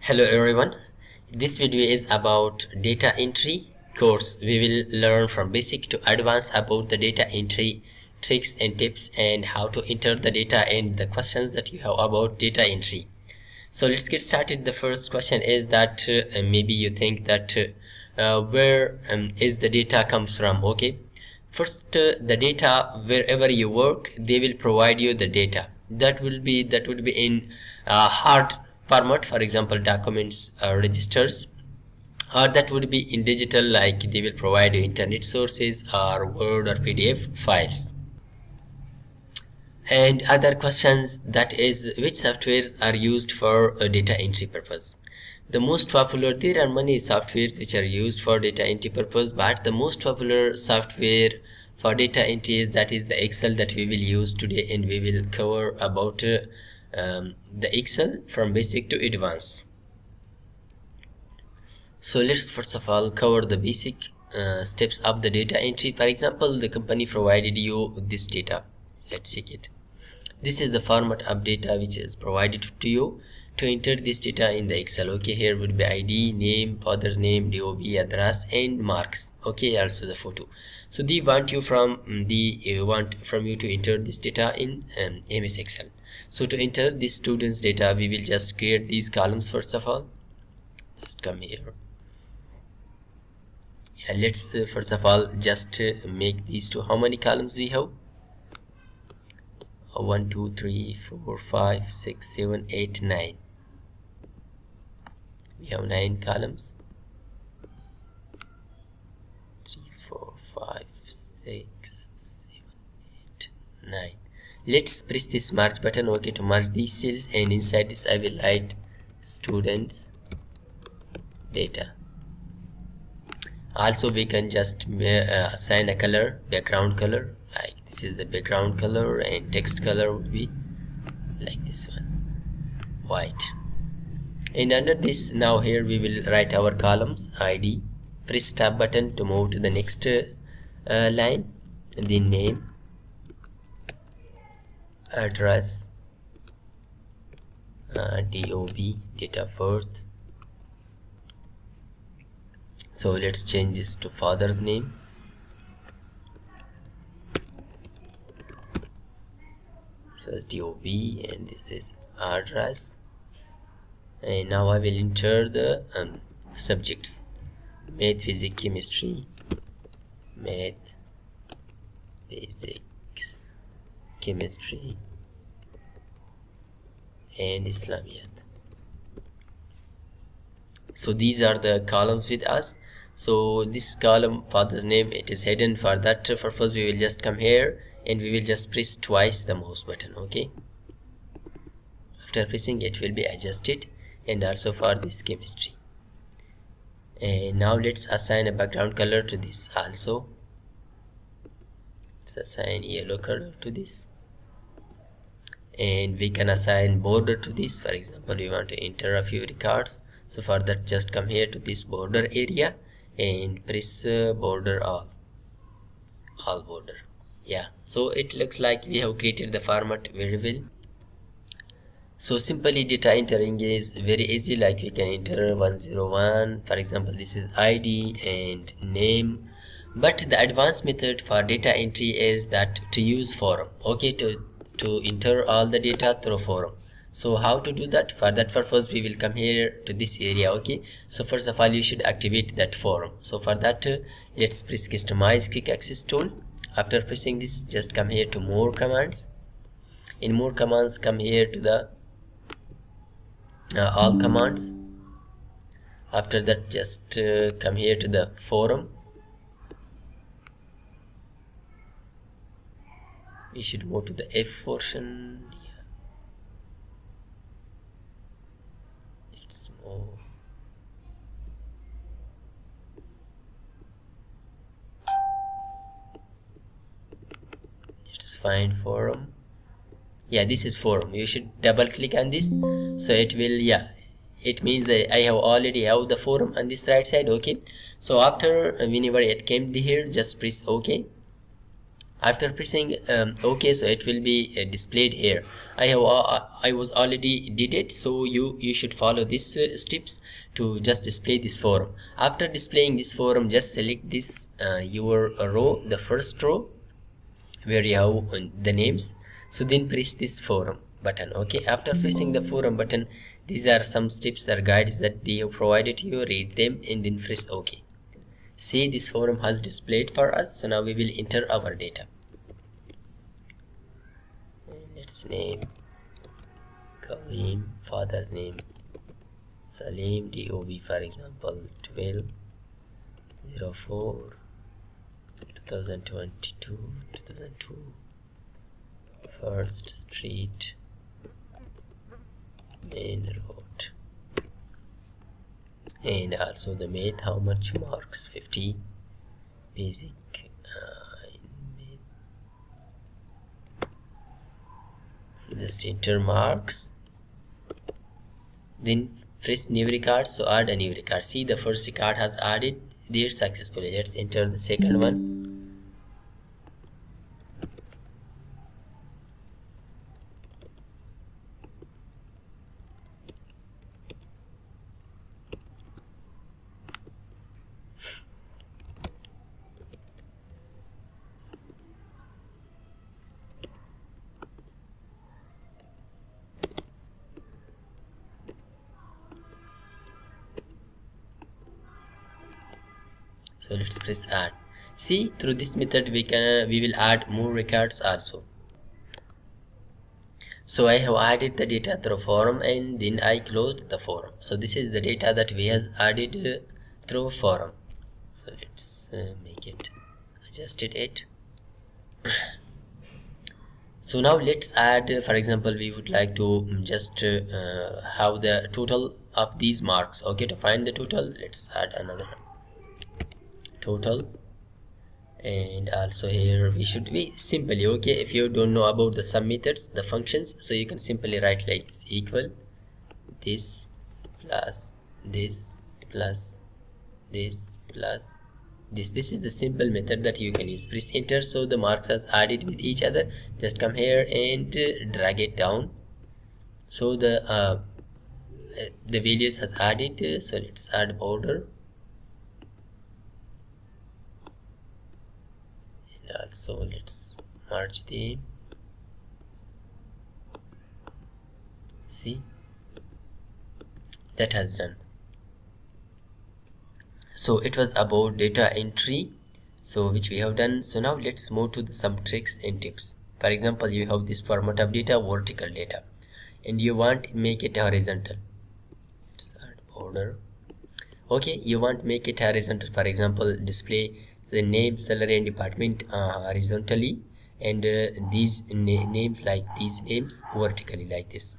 Hello everyone. This video is about data entry course. We will learn from basic to advanced about the data entry tricks and tips and how to enter the data and the questions that you have about data entry. So let's get started. The first question is that maybe you think that where is the data comes from. Okay, first the data, wherever you work they will provide you the data that would be in hard format, for example documents, registers, or that would be in digital, like they will provide you internet sources or word or pdf files. And other questions, that is, which softwares are used for a data entry purpose. The most popular, there are many softwares which are used for data entry purpose, but the most popular software for data entry is the Excel that we will use today, and we will cover about the Excel from basic to advanced. So let's first of all cover the basic steps of the data entry. For example, the company provided you this data. Let's check it. This is the format of data which is provided to you to enter this data in the Excel. Okay, here would be ID, name, father's name, DOB, address, and marks. Okay, also the photo. So they want you to enter this data in MS Excel. So to enter this student's data, we will just create these columns first of all. Just come here. Yeah, let's first of all just make these two. How many columns we have? 1 2 3 4 5 6 7 8 9. We have 9 columns. 3 4 5 6 7 8 9. Let's press this merge button. Okay, to merge these cells, and inside this I will write students data. Also we can just assign a color, background color, like this is the background color, and text color would be like this one, white. And under this, now here we will write our columns. ID, press tab button to move to the next line, the name, address, DOB, date of birth. So let's change this to father's name. So it's DOB, and this is address. And now I will enter the subjects: math, physics, chemistry, math, physics, chemistry, and Islamiyat. So these are the columns with us. So this column, father's name, it is hidden. For that purpose we will just come here and we will just press twice the mouse button. Okay, after pressing it will be adjusted. And also for this chemistry. And now let's assign a background color to this also. Let's assign yellow color to this, and we can assign border to this. For example, we want to enter a few records, so for that just come here to this border area and press border all border. Yeah, so it looks like we have created the format very well. So simply data entering is very easy, like we can enter 101, for example this is ID and name. But the advanced method for data entry is that to use forum. Okay, to enter all the data through forum. So how to do that? For that purpose we will come here to this area. Okay, so first of all you should activate that forum. So for that let's press customize quick access tool. After pressing this, just come here to more commands. In more commands, come here to the all commands. After that just come here to the forum. We should move to the F portion. Yeah. Let's move. Let's find forum. Yeah, this is forum. You should double click on this, so it will, yeah, it means that I have already have the forum on this right side. Okay, so after whenever it came here, just press OK. After pressing OK, so it will be displayed here. I was already did it, so you should follow these steps to just display this forum. After displaying this forum, just select this your row, the first row where you have the names. So then press this forum button. Okay, after pressing the forum button, these are some steps or guides that they have provided you. Read them and then press OK. See, this forum has displayed for us. So now we will enter our data. Let's name Kalim, father's name Salim, DOB for example 12/04/2022, First Street, Main Road. And also the math, how much marks? 50. Basic in math, just enter marks, then press new record. So add a new record. See, the first record has added there successfully. Let's enter the second one. So let's press add. See, through this method we will add more records also. So I have added the data through forum and then I closed the forum. So this is the data that we has added through forum. So let's make it, adjusted it. So now let's add, for example, we would like to just have the total of these marks. Okay, to find the total, let's add another total. And also here we should be simply, okay, if you don't know about the sum methods, the functions, so you can simply write like this: equal this plus this plus this plus this. This is the simple method that you can use. Press enter. So the marks are added with each other. Just come here and drag it down. So the values has added. So let's add border. Also let's merge them. See, that has done. So it was about data entry, so which we have done. So now let's move to some tricks and tips. For example, you have this format of data, vertical data, and you want to make it horizontal. Let's add border. Okay, you want to make it horizontal. For example, display the name, salary and department horizontally, and these names, like these names, vertically like this.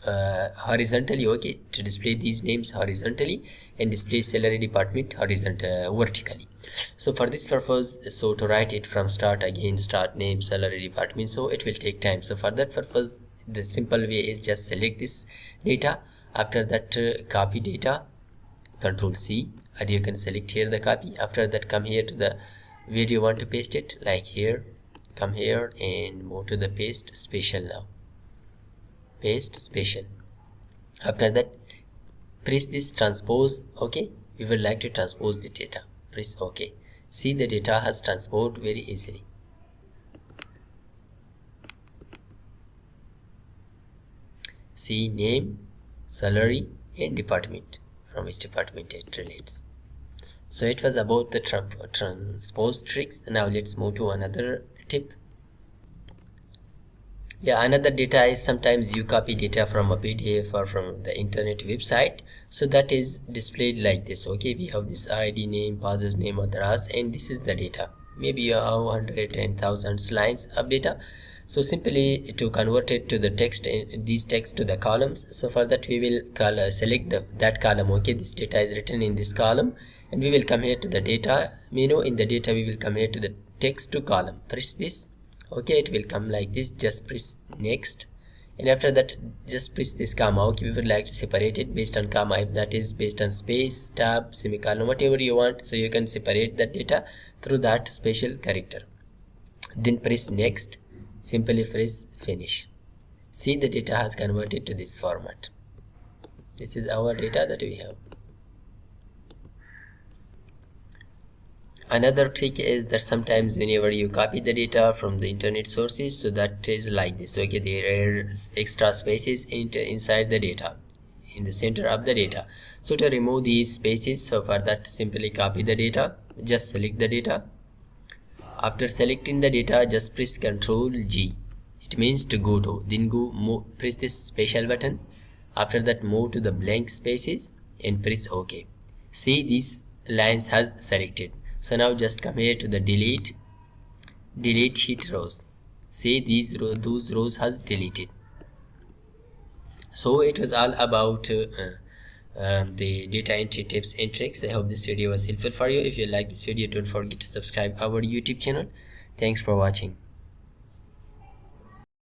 Horizontally, okay, to display these names horizontally and display salary department vertically. So for this purpose, so to write it from start again, start name, salary department, so it will take time. So for that purpose, the simple way is just select this data. After that, copy data, Control C, and you can select here the copy. After that, come here to the where you want to paste it, like here. Come here and move to the paste special now. Paste special. After that, press this transpose. Okay, we would like to transpose the data. Press OK. See, the data has transposed very easily. See, name, salary and department, from which department it relates. So it was about the transpose tricks. Now let's move to another tip. Yeah, another data is sometimes you copy data from a PDF or from the internet website, so that is displayed like this. Okay, we have this ID, name, father's name, address, and this is the data. Maybe you have 110,000 lines of data. So simply to convert it to the text, these text to the columns. So for that we will select that column. Okay, this data is written in this column, and we will come here to the data menu. In the data we will come here to the text to column. Press this. Okay, it will come like this. Just press next, and after that just press this comma. Okay, we would like to separate it based on comma, if that is based on space, tab, semicolon, whatever you want. So you can separate that data through that special character. then press next, simply press finish. See, the data has converted to this format. This is our data that we have. Another trick is that sometimes whenever you copy the data from the internet sources, so that is like this. Okay, there are extra spaces inside the data, in the center of the data. So to remove these spaces, so for that, simply copy the data, just select the data. After selecting the data, just press Ctrl G. It means to go to, then press this special button. After that, move to the blank spaces and press OK. See, these lines has selected. So now just come here to the delete sheet rows. See, those rows has deleted. So it was all about the data entry tips and tricks. I hope this video was helpful for you. If you like this video, don't forget to subscribe our YouTube channel. Thanks for watching.